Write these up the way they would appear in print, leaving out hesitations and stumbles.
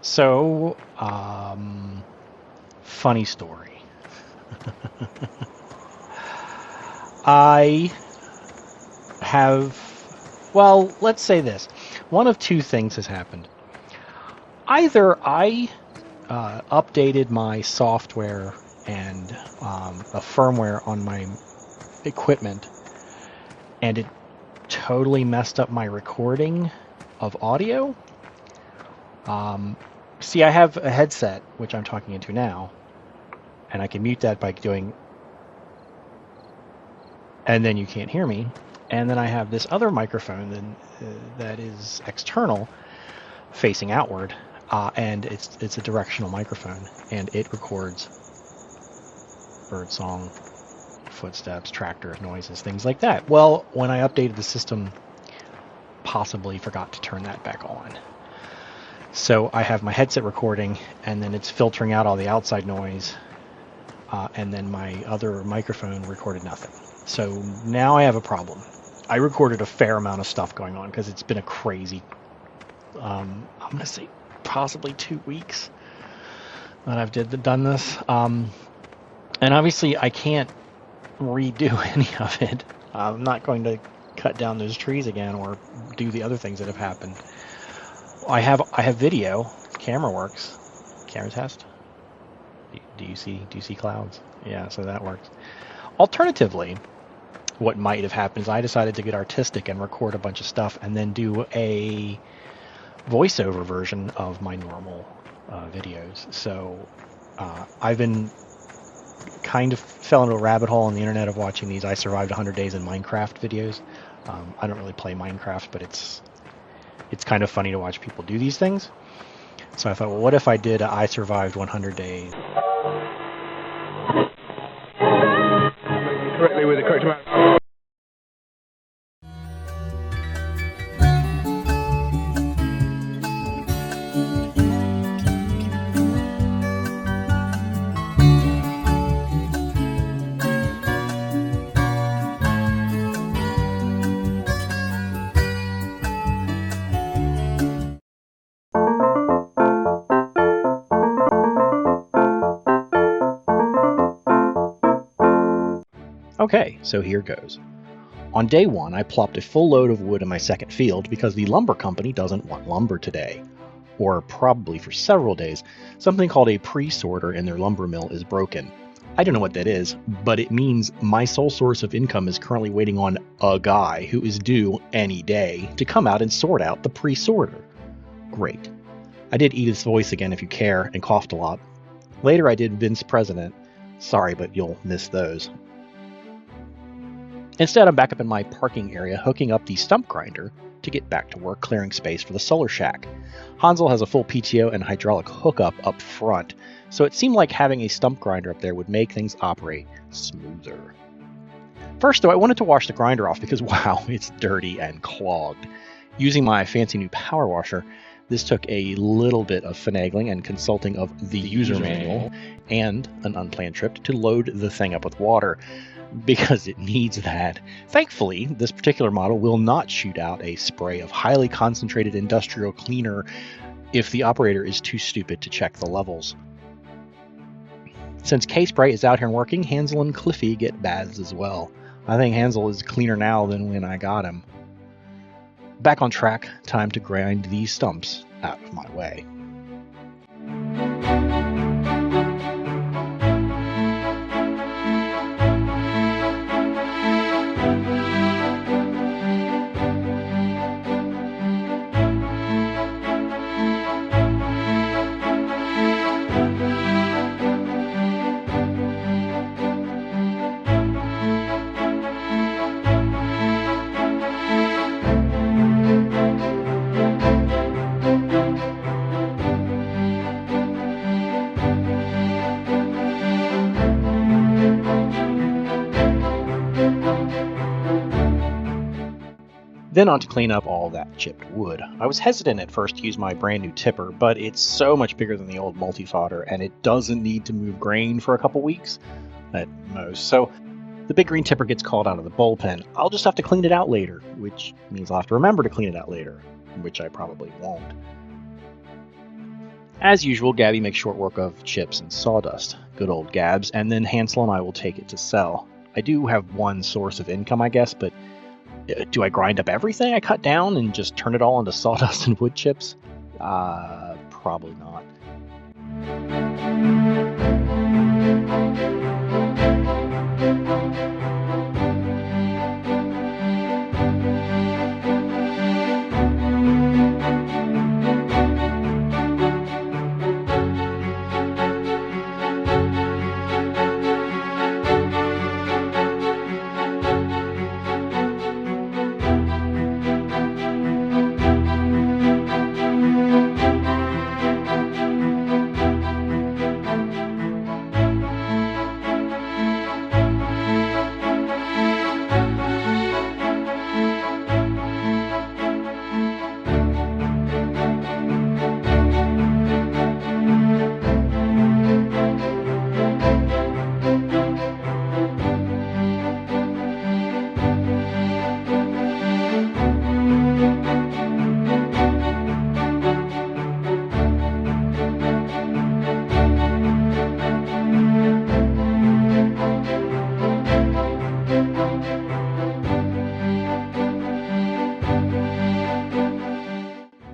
So, funny story. I have, well, let's say this. One of two things has happened. Either I updated my software and a firmware on my equipment, and it totally messed up my recording of audio. See, I have a headset, which I'm talking into now, and I can mute that by doing, and then you can't hear me. And then I have this other microphone that is external, facing outward, and it's a directional microphone, and it records birdsong, footsteps, tractor noises, things like that. Well, when I updated the system, possibly forgot to turn that back on. So I have my headset recording, and then it's filtering out all the outside noise, and then my other microphone recorded nothing. So now I have a problem. I recorded a fair amount of stuff going on because it's been a crazy, I'm going to say possibly 2 weeks that I've done this. And obviously I can't redo any of it. I'm not going to cut down those trees again or do the other things that have happened. I have video. Camera works. Camera test. Do you see clouds? Yeah, so that works. Alternatively, what might have happened is I decided to get artistic and record a bunch of stuff and then do a voiceover version of my normal videos. So I've been kind of fell into a rabbit hole on the internet of watching these I Survived 100 Days in Minecraft videos. I don't really play Minecraft, but it's kind of funny to watch people do these things. So I thought, well, what if I did I Survived 100 Days? Correctly with the correct amount. Okay, so here goes. On day one, I plopped a full load of wood in my second field because the lumber company doesn't want lumber today. Or probably for several days. Something called a pre-sorter in their lumber mill is broken. I don't know what that is, but it means my sole source of income is currently waiting on a guy who is due any day to come out and sort out the pre-sorter. Great. I did Edith's voice again if you care, and coughed a lot. Later I did Vince President. Sorry, but you'll miss those. Instead, I'm back up in my parking area hooking up the stump grinder to get back to work clearing space for the solar shack. Hansel has a full PTO and hydraulic hookup up front, so it seemed like having a stump grinder up there would make things operate smoother. First, though, I wanted to wash the grinder off because, wow, it's dirty and clogged. Using my fancy new power washer, this took a little bit of finagling and consulting of the user manual and an unplanned trip to load the thing up with water, because it needs that. Thankfully, this particular model will not shoot out a spray of highly concentrated industrial cleaner if the operator is too stupid to check the levels. Since K-Spray is out here and working, Hansel and Cliffy get baths as well. I think Hansel is cleaner now than when I got him. Back on track, time to grind these stumps out of my way. Then on to clean up all that chipped wood. I was hesitant at first to use my brand new tipper, but it's so much bigger than the old multi-fodder, and it doesn't need to move grain for a couple weeks at most. So the big green tipper gets called out of the bullpen. I'll just have to clean it out later, which means I'll have to remember to clean it out later, which I probably won't. As usual, Gabby makes short work of chips and sawdust. Good old Gabs. And then Hansel and I will take it to sell. I do have one source of income, I guess, but do I grind up everything I cut down and just turn it all into sawdust and wood chips? Probably not.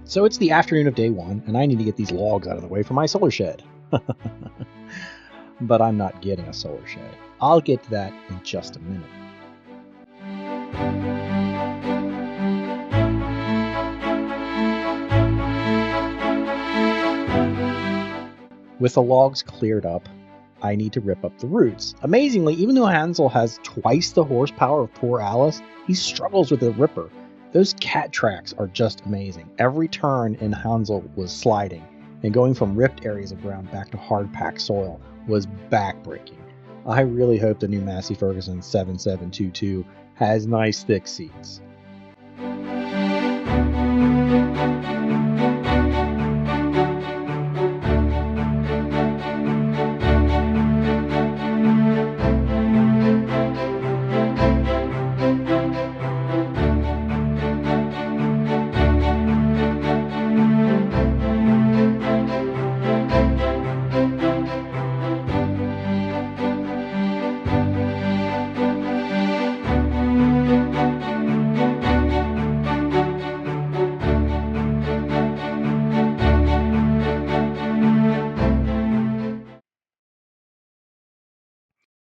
So it's the afternoon of day one, and I need to get these logs out of the way for my solar shed. But I'm not getting a solar shed. I'll get to that in just a minute. With the logs cleared up, I need to rip up the roots. Amazingly, even though Hansel has twice the horsepower of poor Alice, he struggles with the ripper. Those cat tracks are just amazing. Every turn in Hansel was sliding, and going from ripped areas of ground back to hard-packed soil was backbreaking. I really hope the new Massey Ferguson 7722 has nice thick seats.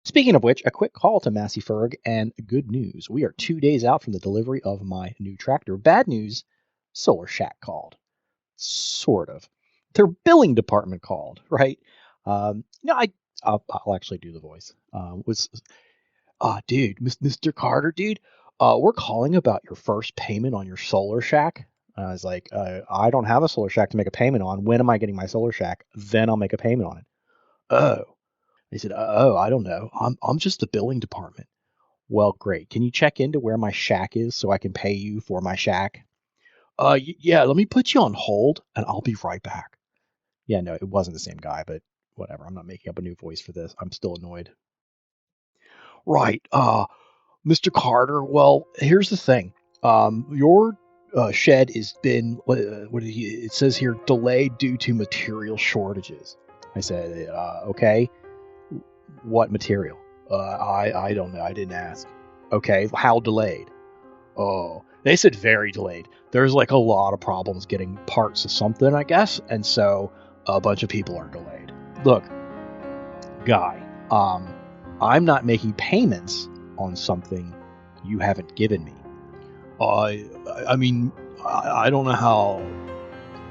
Speaking of which, a quick call to Massey Ferg and good news. We are 2 days out from the delivery of my new tractor. Bad news, Solar Shack called. Sort of. Their billing department called, right? I'll actually do the voice. Dude, Mr. Carter, dude, we're calling about your first payment on your Solar Shack. I was like, I don't have a Solar Shack to make a payment on. When am I getting my Solar Shack? Then I'll make a payment on it. Oh. They said, oh, I don't know. I'm just the billing department. Well, great. Can you check into where my shack is so I can pay you for my shack? Yeah, let me put you on hold and I'll be right back. Yeah, no, it wasn't the same guy, but whatever. I'm not making up a new voice for this. I'm still annoyed. Right. Mr. Carter, well, here's the thing. Your shed has been, it says here, delayed due to material shortages. I said, okay. What material? I don't know. I didn't ask. Okay, how delayed? Oh, they said very delayed. There's like a lot of problems getting parts of something, I guess, and so a bunch of people are delayed. Look, guy, I'm not making payments on something you haven't given me. I mean, I don't know how.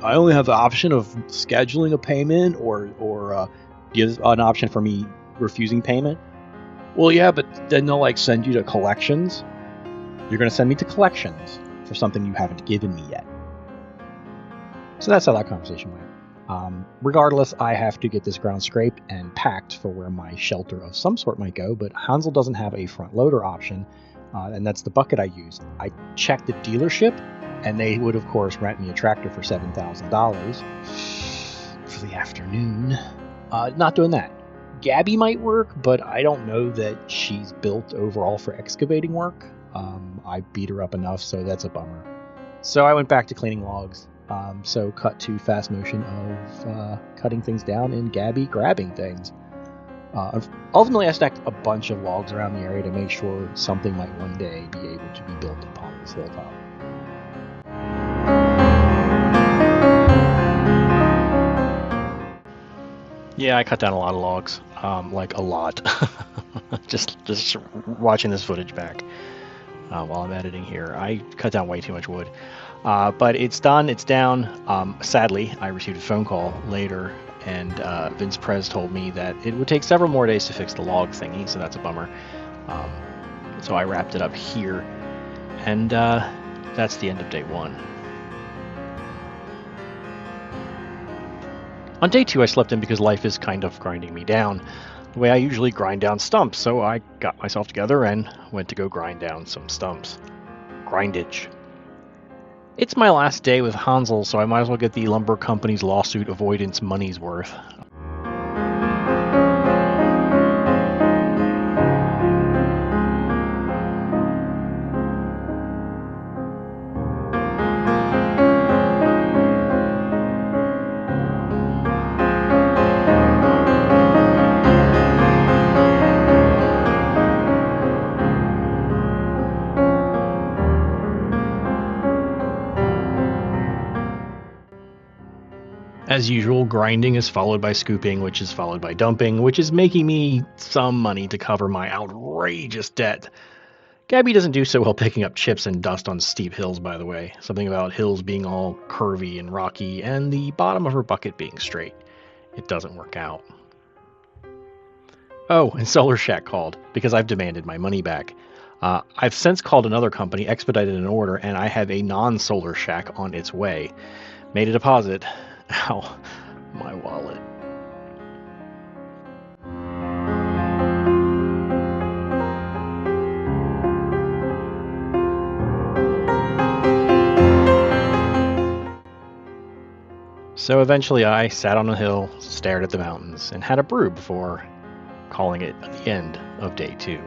I only have the option of scheduling a payment or gives an option for me refusing payment. Well, yeah, but then they'll like send you to collections. You're going to send me to collections for something you haven't given me yet. So that's how that conversation went. Regardless, I have to get this ground scraped and packed for where my shelter of some sort might go, but Hansel doesn't have a front loader option, and that's the bucket I use. I checked the dealership, and they would, of course, rent me a tractor for $7,000 for the afternoon. Not doing that. Gabby might work, but I don't know that she's built overall for excavating work. I beat her up enough, so that's a bummer. So I went back to cleaning logs, So cut to fast motion of cutting things down and Gabby grabbing things. Ultimately, I stacked a bunch of logs around the area to make sure something might one day be able to be built upon this hilltop. Yeah, I cut down a lot of logs, like a lot. just watching this footage back while I'm editing here, I cut down way too much wood. But it's done. It's down. Sadly, I received a phone call later, and Vince Prez told me that it would take several more days to fix the log thingy, so that's a bummer. So I wrapped it up here, and that's the end of day 1. On day 2, I slept in because life is kind of grinding me down the way I usually grind down stumps, so I got myself together and went to go grind down some stumps. Grindage. It's my last day with Hansel, so I might as well get the lumber company's lawsuit avoidance money's worth. As usual, grinding is followed by scooping, which is followed by dumping, which is making me some money to cover my outrageous debt. Gabby doesn't do so well picking up chips and dust on steep hills, by the way. Something about hills being all curvy and rocky, and the bottom of her bucket being straight. It doesn't work out. Oh, and Solar Shack called, because I've demanded my money back. I've since called another company, expedited an order, and I have a non-Solar Shack on its way. Made a deposit. Ow, my wallet. So eventually I sat on a hill, stared at the mountains, and had a brew before calling it the end of day 2.